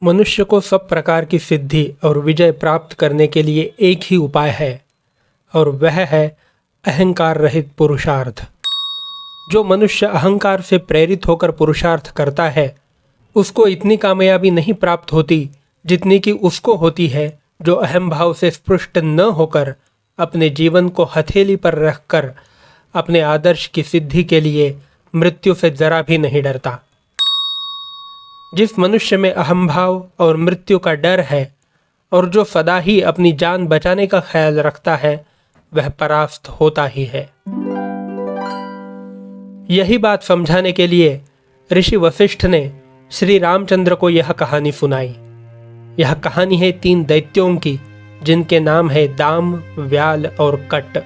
मनुष्य को सब प्रकार की सिद्धि और विजय प्राप्त करने के लिए एक ही उपाय है और वह है अहंकार रहित पुरुषार्थ। जो मनुष्य अहंकार से प्रेरित होकर पुरुषार्थ करता है उसको इतनी कामयाबी नहीं प्राप्त होती जितनी कि उसको होती है जो अहम भाव से स्पृष्ट न होकर अपने जीवन को हथेली पर रखकर अपने आदर्श की सिद्धि के लिए मृत्यु से जरा भी नहीं डरता। जिस मनुष्य में अहम भाव और मृत्यु का डर है और जो सदा ही अपनी जान बचाने का ख्याल रखता है वह परास्त होता ही है। यही बात समझाने के लिए ऋषि वशिष्ठ ने श्री रामचंद्र को यह कहानी सुनाई। यह कहानी है 3 दैत्यों की जिनके नाम है दाम, व्याल और कट।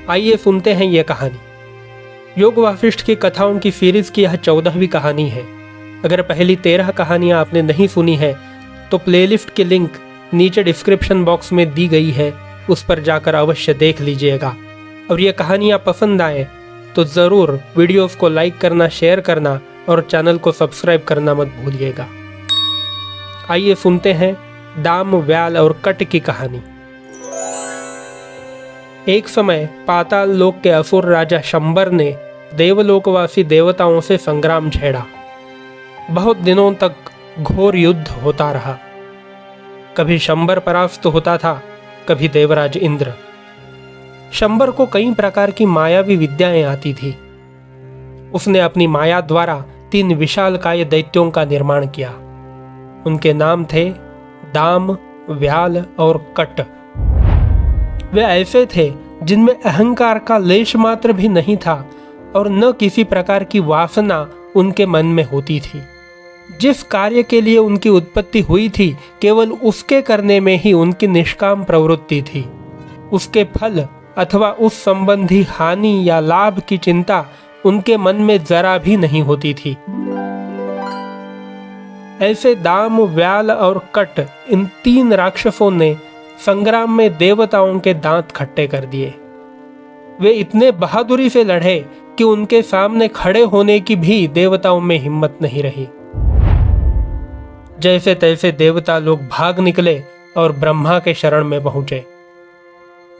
आइए सुनते हैं यह कहानी। योग वासिष्ठ की कथाओं की सीरीज की यह 14वीं कहानी है। अगर पहली 13 कहानियां आपने नहीं सुनी है तो प्लेलिस्ट की लिंक नीचे डिस्क्रिप्शन बॉक्स में दी गई है, उस पर जाकर अवश्य देख लीजिएगा। और ये कहानियां पसंद आए तो ज़रूर वीडियोस को लाइक करना, शेयर करना और चैनल को सब्सक्राइब करना मत भूलिएगा। आइए सुनते हैं दाम, व्याल और कट की कहानी। एक समय पाताल लोक के असुर राजा शंबर ने देवलोकवासी देवताओं से संग्राम छेड़ा। बहुत दिनों तक घोर युद्ध होता रहा। कभी शंबर परास्त होता था, कभी देवराज इंद्र। शंबर को कई प्रकार की मायावी विद्याएं आती थी। उसने अपनी माया द्वारा 3 विशालकाय दैत्यों का निर्माण किया। उनके नाम थे दाम, व्याल और कट। वे ऐसे थे जिनमें अहंकार का लेश मात्र भी नहीं था और न किसी प्रकार की वासना उनके मन में होती थी। जिस कार्य के लिए उनकी उत्पत्ति हुई थी केवल उसके करने में ही उनकी निष्काम प्रवृत्ति थी। उसके फल अथवा उस संबंधी हानि या लाभ की चिंता उनके मन में जरा भी नहीं होती थी। ऐसे दाम, व्याल और कट, इन 3 राक्षसों ने संग्राम में देवताओं के दांत खट्टे कर दिए। वे इतने बहादुरी से लड़े कि उनके सामने खड़े होने की भी देवताओं में हिम्मत नहीं रही। जैसे तैसे देवता लोग भाग निकले और ब्रह्मा के शरण में पहुंचे।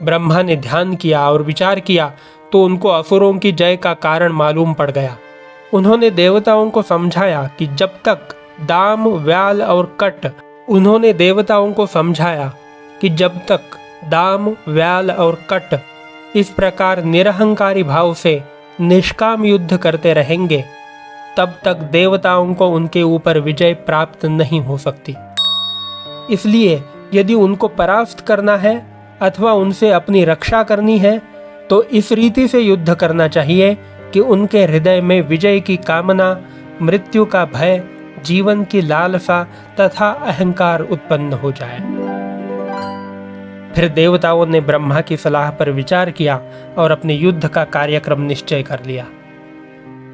ब्रह्मा ने ध्यान किया और विचार किया तो उनको असुरों की जय का कारण मालूम पड़ गया। उन्होंने देवताओं को समझाया कि जब तक दाम, व्याल और कट उन्होंने देवताओं को समझाया कि जब तक दाम, व्याल और कट इस प्रकार निरहंकारी भाव से निष्काम युद्ध करते रहेंगे तब तक देवताओं को उनके ऊपर विजय प्राप्त नहीं हो सकती। इसलिए यदि उनको परास्त करना है अथवा उनसे अपनी रक्षा करनी है तो इस रीति से युद्ध करना चाहिए कि उनके हृदय में विजय की कामना, मृत्यु का भय, जीवन की लालसा तथा अहंकार उत्पन्न हो जाए। फिर देवताओं ने ब्रह्मा की सलाह पर विचार किया और अपने युद्ध का कार्यक्रम निश्चय कर लिया।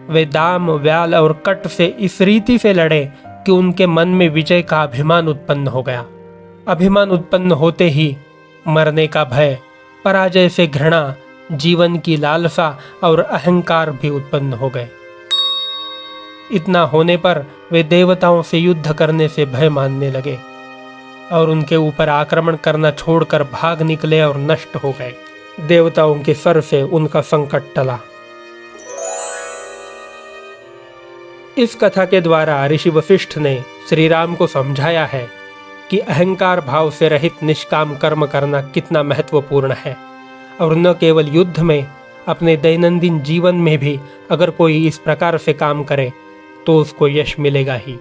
वे दाम, व्याल और कट से इस रीति से लड़े कि उनके मन में विजय का अभिमान उत्पन्न हो गया। अभिमान उत्पन्न होते ही मरने का भय, पराजय से घृणा, जीवन की लालसा और अहंकार भी उत्पन्न हो गए। इतना होने पर वे देवताओं से युद्ध करने से भय मानने लगे और उनके ऊपर आक्रमण करना छोड़कर भाग निकले और नष्ट हो गए। देवताओं के सर से उनका संकट टला। इस कथा के द्वारा ऋषि वशिष्ठ ने श्री राम को समझाया है कि अहंकार भाव से रहित निष्काम कर्म करना कितना महत्वपूर्ण है और न केवल युद्ध में, अपने दैनंदिन जीवन में भी अगर कोई इस प्रकार से काम करे तो उसको यश मिलेगा ही।